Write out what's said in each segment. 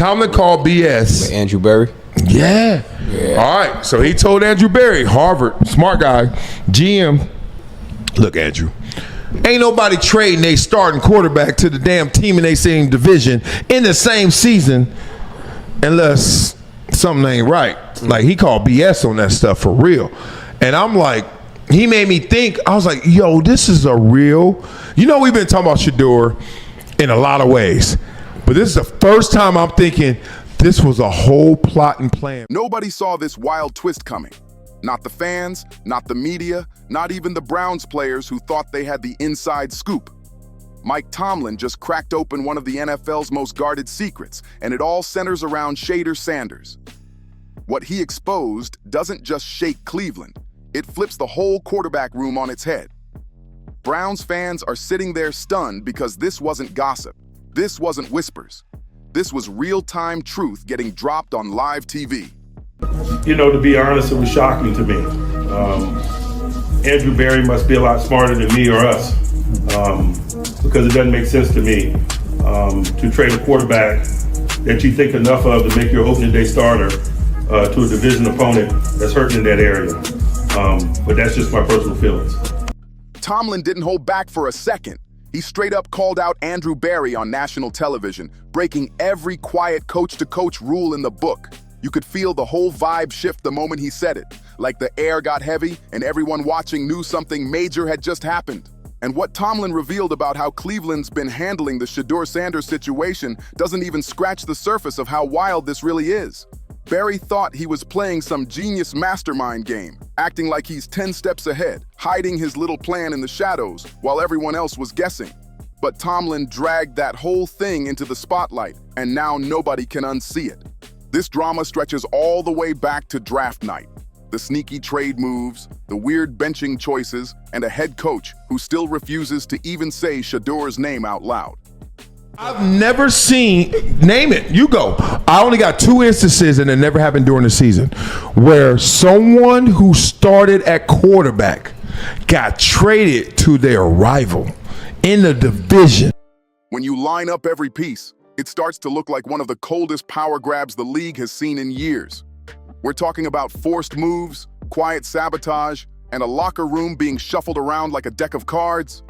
Tomlin called BS. With Andrew Berry? Yeah. All right. So he told Andrew Berry, Harvard, smart guy, GM, look, Andrew, ain't nobody trading they starting quarterback to the damn team in their same division in the same season unless something ain't right. Like, he called BS on that stuff for real. And I'm like, he made me think, I was like, yo, this is a real, we've been talking about Shedeur in a lot of ways, but this is the first time I'm thinking this was a whole plot and plan. Nobody saw this wild twist coming. Not the fans, not the media, not even the Browns players who thought they had the inside scoop. Mike Tomlin just cracked open one of the NFL's most guarded secrets, and it all centers around Shedeur Sanders. What he exposed doesn't just shake Cleveland, it flips the whole quarterback room on its head. Browns fans are sitting there stunned because this wasn't gossip. This wasn't whispers. This was real-time truth getting dropped on live TV. To be honest, it was shocking to me. Andrew Berry must be a lot smarter than me or us, because it doesn't make sense to me to trade a quarterback that you think enough of to make your opening day starter to a division opponent that's hurting in that area. But that's just my personal feelings. Tomlin didn't hold back for a second. He straight up called out Andrew Berry on national television, breaking every quiet coach-to-coach rule in the book. You could feel the whole vibe shift the moment he said it, like the air got heavy and everyone watching knew something major had just happened. And what Tomlin revealed about how Cleveland's been handling the Shedeur Sanders situation doesn't even scratch the surface of how wild this really is. Berry thought he was playing some genius mastermind game, acting like he's 10 steps ahead, hiding his little plan in the shadows while everyone else was guessing. But Tomlin dragged that whole thing into the spotlight, and now nobody can unsee it. This drama stretches all the way back to draft night. The sneaky trade moves, the weird benching choices, and a head coach who still refuses to even say Shedeur's name out loud. I've never seen, name it, you go. I only got 2 instances, and it never happened during the season, where someone who started at quarterback got traded to their rival in the division. When you line up every piece, it starts to look like one of the coldest power grabs the league has seen in years. We're talking about forced moves, quiet sabotage, and a locker room being shuffled around like a deck of cards.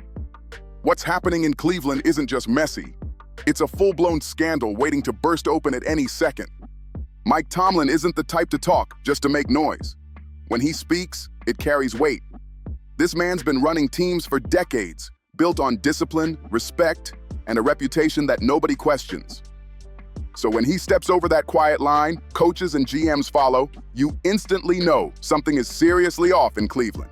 What's happening in Cleveland isn't just messy. It's a full-blown scandal waiting to burst open at any second. Mike Tomlin isn't the type to talk just to make noise. When he speaks, it carries weight. This man's been running teams for decades, built on discipline, respect, and a reputation that nobody questions. So when he steps over that quiet line, coaches and GMs follow, you instantly know something is seriously off in Cleveland.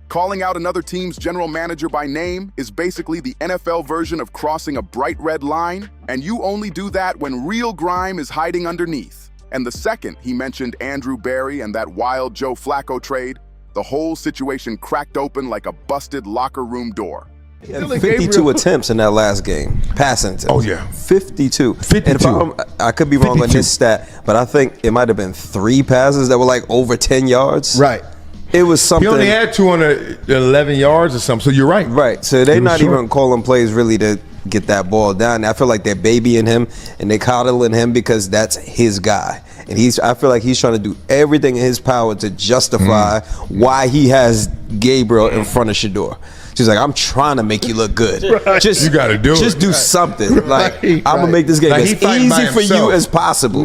Calling out another team's general manager by name is basically the NFL version of crossing a bright red line, and you only do that when real grime is hiding underneath. And the second he mentioned Andrew Berry and that wild Joe Flacco trade, the whole situation cracked open like a busted locker room door. He had 52 attempts in that last game, passing attempts. Oh, yeah. 52. 52. And if I could be wrong on this stat, but I think it might have been 3 passes that were like over 10 yards. Right. It was something. He only had 211 yards or something, so you're right. Right. So they're not even calling plays really to get that ball down. I feel like they're babying him and they coddling him because that's his guy. And I feel like he's trying to do everything in his power to justify why he has Gabriel in front of Shedeur. She's like, I'm trying to make you look good. Right. You got to do it. Just do something. Like, I'm gonna make this game as easy for you as possible.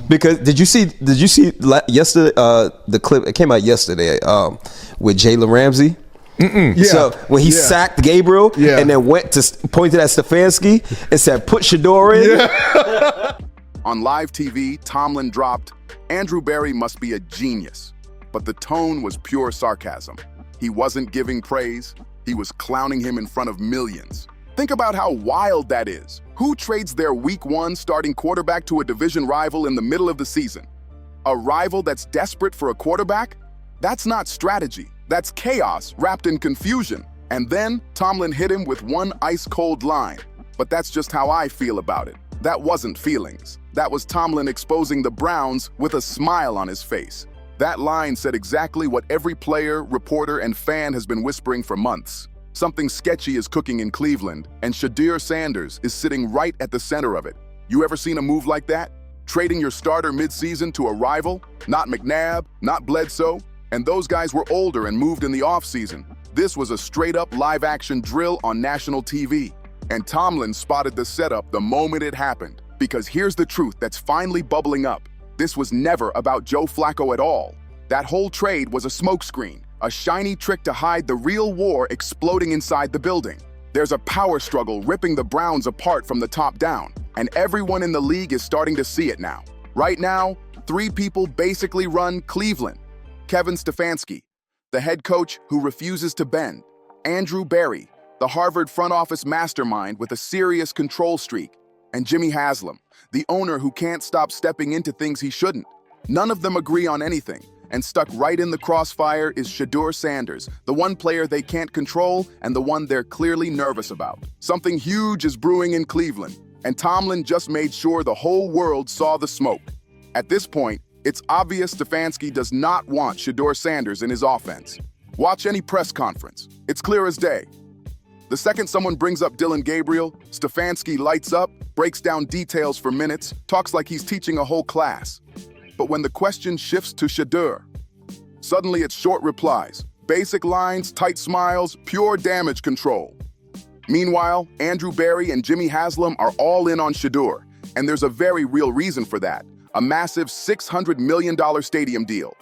Because did you see yesterday the clip? It came out yesterday with Jalen Ramsey. Yeah. So when he sacked Gabriel and then went to pointed at Stefanski and said, "Put Shedeur in." Yeah. On live TV, Tomlin dropped, "Andrew Berry must be a genius," but the tone was pure sarcasm. He wasn't giving praise. He was clowning him in front of millions. Think about how wild that is. Who trades their week 1 starting quarterback to a division rival in the middle of the season? A rival that's desperate for a quarterback? That's not strategy. That's chaos wrapped in confusion. And then Tomlin hit him with one ice-cold line. But that's just how I feel about it. That wasn't feelings. That was Tomlin exposing the Browns with a smile on his face. That line said exactly what every player, reporter, and fan has been whispering for months. Something sketchy is cooking in Cleveland, and Shedeur Sanders is sitting right at the center of it. You ever seen a move like that? Trading your starter mid-season to a rival, not McNabb, not Bledsoe, and those guys were older and moved in the offseason. This was a straight-up live-action drill on national TV. And Tomlin spotted the setup the moment it happened. Because here's the truth that's finally bubbling up. This was never about Joe Flacco at all. That whole trade was a smokescreen, a shiny trick to hide the real war exploding inside the building. There's a power struggle ripping the Browns apart from the top down, and everyone in the league is starting to see it now. Right now, 3 people basically run Cleveland. Kevin Stefanski, the head coach who refuses to bend. Andrew Berry, the Harvard front office mastermind with a serious control streak. And Jimmy Haslam, the owner who can't stop stepping into things he shouldn't. None of them agree on anything, and stuck right in the crossfire is Shedeur Sanders, the one player they can't control and the one they're clearly nervous about. Something huge is brewing in Cleveland, and Tomlin just made sure the whole world saw the smoke. At this point, it's obvious Stefanski does not want Shedeur Sanders in his offense. Watch any press conference. It's clear as day. The second someone brings up Dillon Gabriel, Stefanski lights up, breaks down details for minutes, talks like he's teaching a whole class. But when the question shifts to Shedeur, suddenly it's short replies, basic lines, tight smiles, pure damage control. Meanwhile, Andrew Berry and Jimmy Haslam are all in on Shedeur, and there's a very real reason for that, a massive $600 million stadium deal.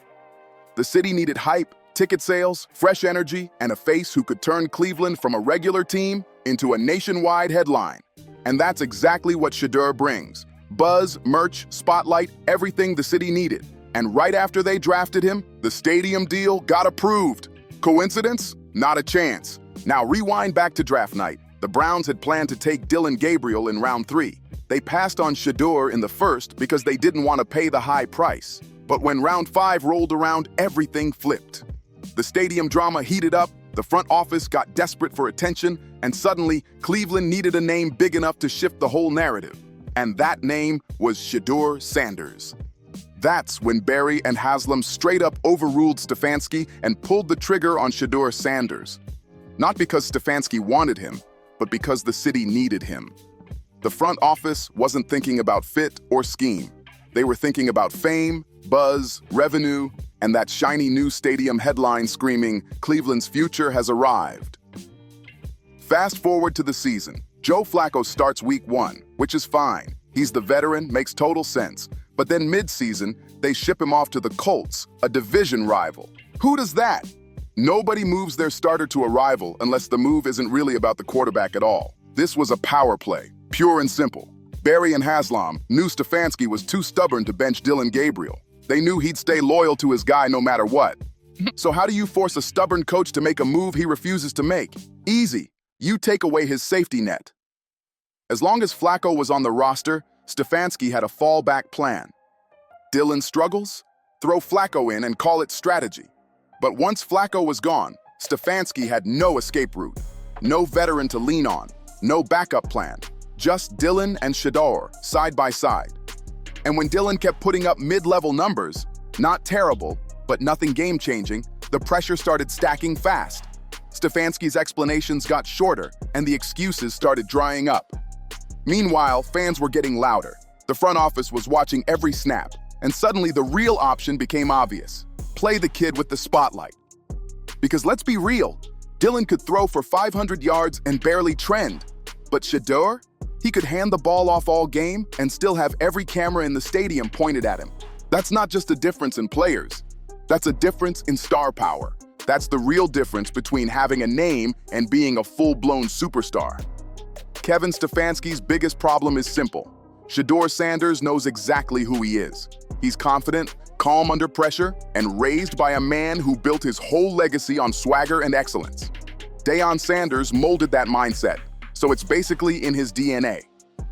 The city needed hype, ticket sales, fresh energy, and a face who could turn Cleveland from a regular team into a nationwide headline. And that's exactly what Shedeur brings. Buzz, merch, spotlight, everything the city needed. And right after they drafted him, the stadium deal got approved. Coincidence? Not a chance. Now rewind back to draft night. The Browns had planned to take Dillon Gabriel in round 3. They passed on Shedeur in the first because they didn't want to pay the high price. But when round 5 rolled around, everything flipped. The stadium drama heated up, the front office got desperate for attention, and suddenly Cleveland needed a name big enough to shift the whole narrative. And that name was Shedeur Sanders. That's when Berry and Haslam straight up overruled Stefanski and pulled the trigger on Shedeur Sanders. Not because Stefanski wanted him, but because the city needed him. The front office wasn't thinking about fit or scheme. They were thinking about fame, buzz, revenue, and that shiny new stadium headline screaming, "Cleveland's future has arrived." Fast forward to the season. Joe Flacco starts week 1, which is fine. He's the veteran, makes total sense. But then mid-season, they ship him off to the Colts, a division rival. Who does that? Nobody moves their starter to a rival unless the move isn't really about the quarterback at all. This was a power play, pure and simple. Berry and Haslam knew Stefanski was too stubborn to bench Dillon Gabriel. They knew he'd stay loyal to his guy no matter what. So how do you force a stubborn coach to make a move he refuses to make? Easy. You take away his safety net. As long as Flacco was on the roster, Stefanski had a fallback plan. Dillon struggles? Throw Flacco in and call it strategy. But once Flacco was gone, Stefanski had no escape route. No veteran to lean on. No backup plan. Just Dillon and Shedeur, side by side. And when Dillon kept putting up mid-level numbers, not terrible, but nothing game-changing, the pressure started stacking fast. Stefanski's explanations got shorter, and the excuses started drying up. Meanwhile, fans were getting louder. The front office was watching every snap, and suddenly the real option became obvious. Play the kid with the spotlight. Because let's be real, Dillon could throw for 500 yards and barely trend. But Shedeur? He could hand the ball off all game and still have every camera in the stadium pointed at him. That's not just a difference in players. That's a difference in star power. That's the real difference between having a name and being a full-blown superstar. Kevin Stefanski's biggest problem is simple. Shedeur Sanders knows exactly who he is. He's confident, calm under pressure, and raised by a man who built his whole legacy on swagger and excellence. Deion Sanders molded that mindset, so it's basically in his DNA.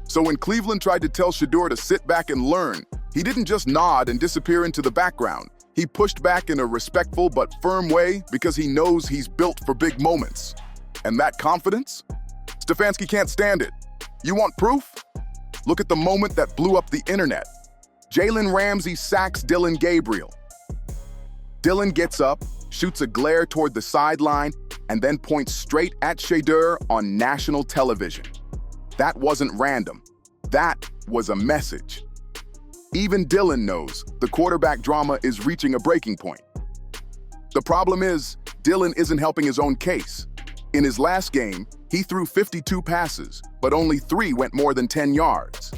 So when Cleveland tried to tell Shedeur to sit back and learn, he didn't just nod and disappear into the background. He pushed back in a respectful but firm way because he knows he's built for big moments. And that confidence? Stefanski can't stand it. You want proof? Look at the moment that blew up the internet. Jalen Ramsey sacks Dillon Gabriel. Dillon gets up, shoots a glare toward the sideline, and then points straight at Shedeur on national television. That wasn't random. That was a message. Even Dylan knows the quarterback drama is reaching a breaking point. The problem is, Dylan isn't helping his own case. In his last game, he threw 52 passes, but only 3 went more than 10 yards.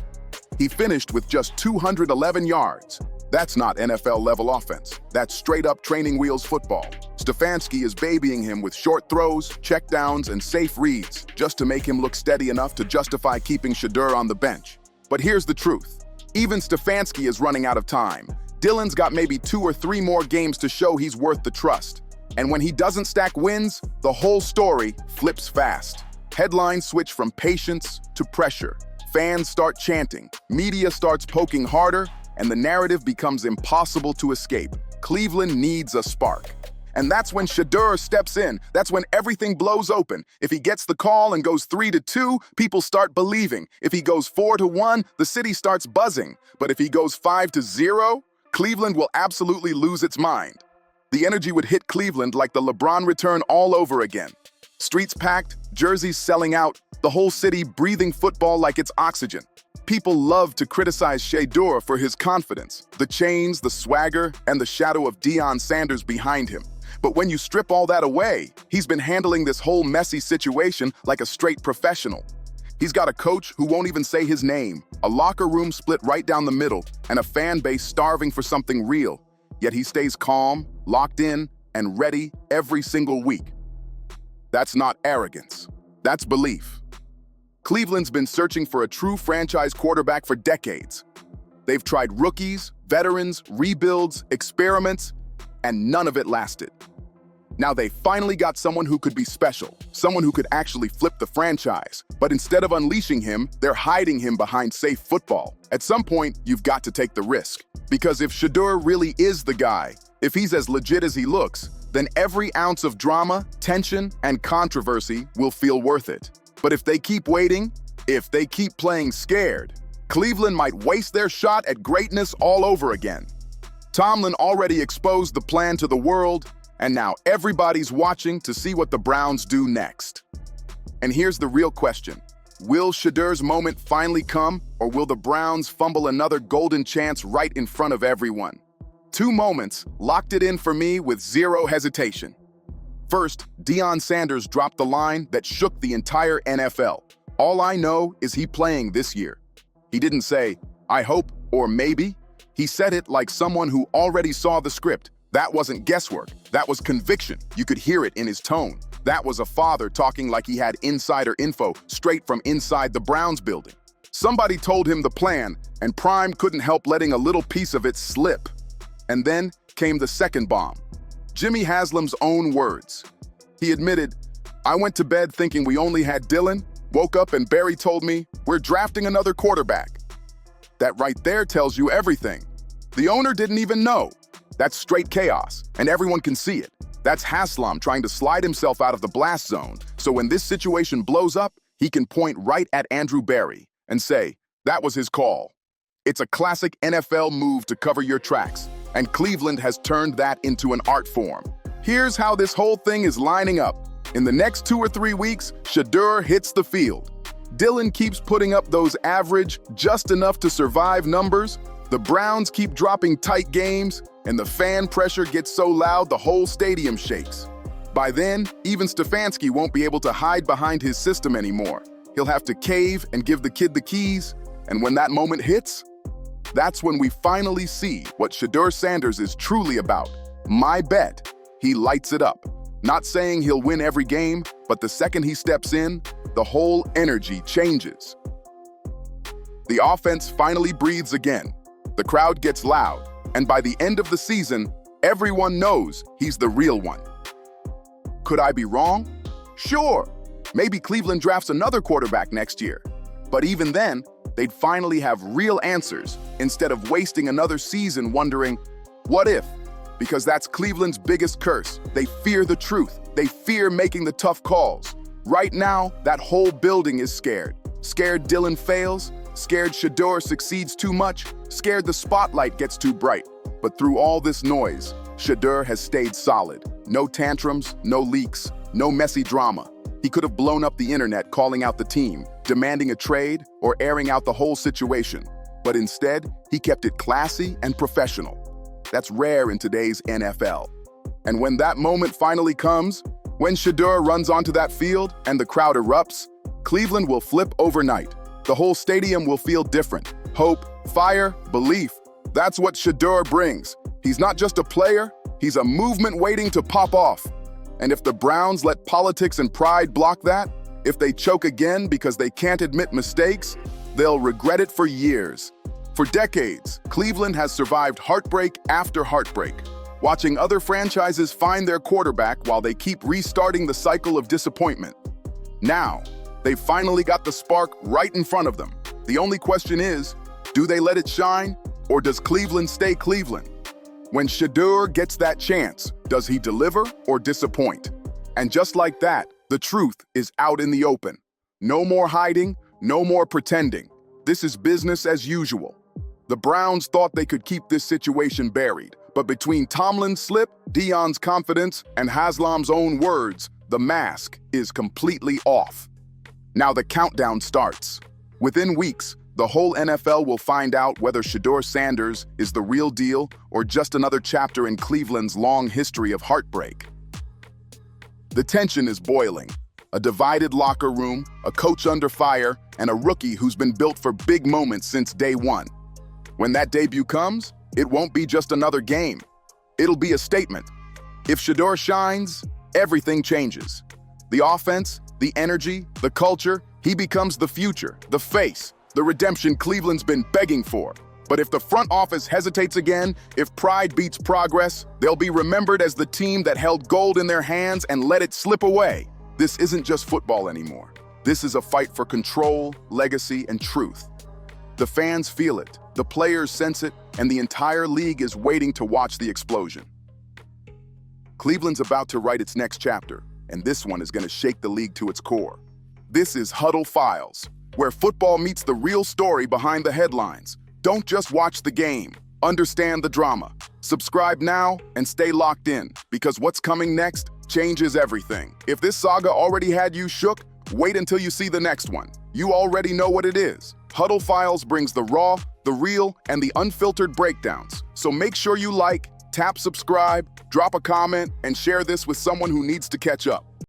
He finished with just 211 yards. That's not NFL-level offense. That's straight-up training wheels football. Stefanski is babying him with short throws, checkdowns, and safe reads just to make him look steady enough to justify keeping Shedeur on the bench. But here's the truth. Even Stefanski is running out of time. Dylan's got maybe 2 or 3 more games to show he's worth the trust. And when he doesn't stack wins, the whole story flips fast. Headlines switch from patience to pressure. Fans start chanting, media starts poking harder, and the narrative becomes impossible to escape. Cleveland needs a spark. And that's when Shedeur steps in. That's when everything blows open. If he gets the call and goes 3-2, people start believing. If he goes 4-1, the city starts buzzing. But if he goes 5-0, Cleveland will absolutely lose its mind. The energy would hit Cleveland like the LeBron return all over again. Streets packed, jerseys selling out, the whole city breathing football like it's oxygen. People love to criticize Shedeur for his confidence, the chains, the swagger, and the shadow of Deion Sanders behind him. But when you strip all that away, he's been handling this whole messy situation like a straight professional. He's got a coach who won't even say his name, a locker room split right down the middle, and a fan base starving for something real. Yet he stays calm, locked in, and ready every single week. That's not arrogance. That's belief. Cleveland's been searching for a true franchise quarterback for decades. They've tried rookies, veterans, rebuilds, experiments, and none of it lasted. Now they finally got someone who could be special, someone who could actually flip the franchise. But instead of unleashing him, they're hiding him behind safe football. At some point, you've got to take the risk. Because if Shedeur really is the guy, if he's as legit as he looks, then every ounce of drama, tension, and controversy will feel worth it. But if they keep waiting, if they keep playing scared, Cleveland might waste their shot at greatness all over again. Tomlin already exposed the plan to the world, and now everybody's watching to see what the Browns do next. And here's the real question. Will Shedeur's moment finally come, or will the Browns fumble another golden chance right in front of everyone? 2 moments locked it in for me with zero hesitation. First, Deion Sanders dropped the line that shook the entire NFL. All I know is he playing this year. He didn't say, I hope, or maybe. He said it like someone who already saw the script. That wasn't guesswork. That was conviction. You could hear it in his tone. That was a father talking like he had insider info straight from inside the Browns building. Somebody told him the plan, and Prime couldn't help letting a little piece of it slip. And then came the second bomb. Jimmy Haslam's own words. He admitted, I went to bed thinking we only had Dylan, woke up and Barry told me, we're drafting another quarterback. That right there tells you everything. The owner didn't even know. That's straight chaos, and everyone can see it. That's Haslam trying to slide himself out of the blast zone, so when this situation blows up, he can point right at Andrew Barry and say, that was his call. It's a classic NFL move to cover your tracks, and Cleveland has turned that into an art form. Here's how this whole thing is lining up. In the next 2 or 3 weeks, Shedeur hits the field. Dylan keeps putting up those average, just enough to survive numbers. The Browns keep dropping tight games, and the fan pressure gets so loud the whole stadium shakes. By then, even Stefanski won't be able to hide behind his system anymore. He'll have to cave and give the kid the keys, and when that moment hits, that's when we finally see what Shedeur Sanders is truly about. My bet, he lights it up. Not saying he'll win every game, but the second he steps in, the whole energy changes. The offense finally breathes again. The crowd gets loud, and by the end of the season, everyone knows he's the real one. Could I be wrong? Sure. Maybe Cleveland drafts another quarterback next year. But even then, they'd finally have real answers instead of wasting another season wondering, what if? Because that's Cleveland's biggest curse. They fear the truth. They fear making the tough calls. Right now, that whole building is scared. Scared Dylan fails, scared Shedeur succeeds too much, scared the spotlight gets too bright. But through all this noise, Shedeur has stayed solid. No tantrums, no leaks, no messy drama. He could have blown up the internet calling out the team, demanding a trade, or airing out the whole situation. but instead, he kept it classy and professional. That's rare in today's NFL. And when that moment finally comes, when Shedeur runs onto that field and the crowd erupts, Cleveland will flip overnight. The whole stadium will feel different. Hope, fire, belief. That's what Shedeur brings. He's not just a player, he's a movement waiting to pop off. And if the Browns let politics and pride block that, if they choke again because they can't admit mistakes, they'll regret it for years. For decades, Cleveland has survived heartbreak after heartbreak, watching other franchises find their quarterback while they keep restarting the cycle of disappointment. Now, they've finally got the spark right in front of them. The only question is, do they let it shine, or does Cleveland stay Cleveland? When Shedeur gets that chance, does he deliver or disappoint? And just like that, the truth is out in the open. No more hiding, no more pretending. This is business as usual. The Browns thought they could keep this situation buried, but between Tomlin's slip, Deion's confidence, and Haslam's own words, the mask is completely off. Now the countdown starts. Within weeks, the whole NFL will find out whether Shedeur Sanders is the real deal or just another chapter in Cleveland's long history of heartbreak. The tension is boiling. A divided locker room, a coach under fire, and a rookie who's been built for big moments since day one. When that debut comes, it won't be just another game. It'll be a statement. If Shedeur shines, everything changes. The offense, the energy, the culture, he becomes the future, the face, the redemption Cleveland's been begging for. But if the front office hesitates again, if pride beats progress, they'll be remembered as the team that held gold in their hands and let it slip away. This isn't just football anymore. This is a fight for control, legacy, and truth. The fans feel it, the players sense it, and the entire league is waiting to watch the explosion. Cleveland's about to write its next chapter, and this one is going to shake the league to its core. This is Huddle Files, where football meets the real story behind the headlines. Don't just watch the game, understand the drama. Subscribe now and stay locked in, because what's coming next changes everything. If this saga already had you shook, wait until you see the next one. You already know what it is. Huddle Files brings the raw, the real, and the unfiltered breakdowns. So make sure you like, tap subscribe, drop a comment, and share this with someone who needs to catch up.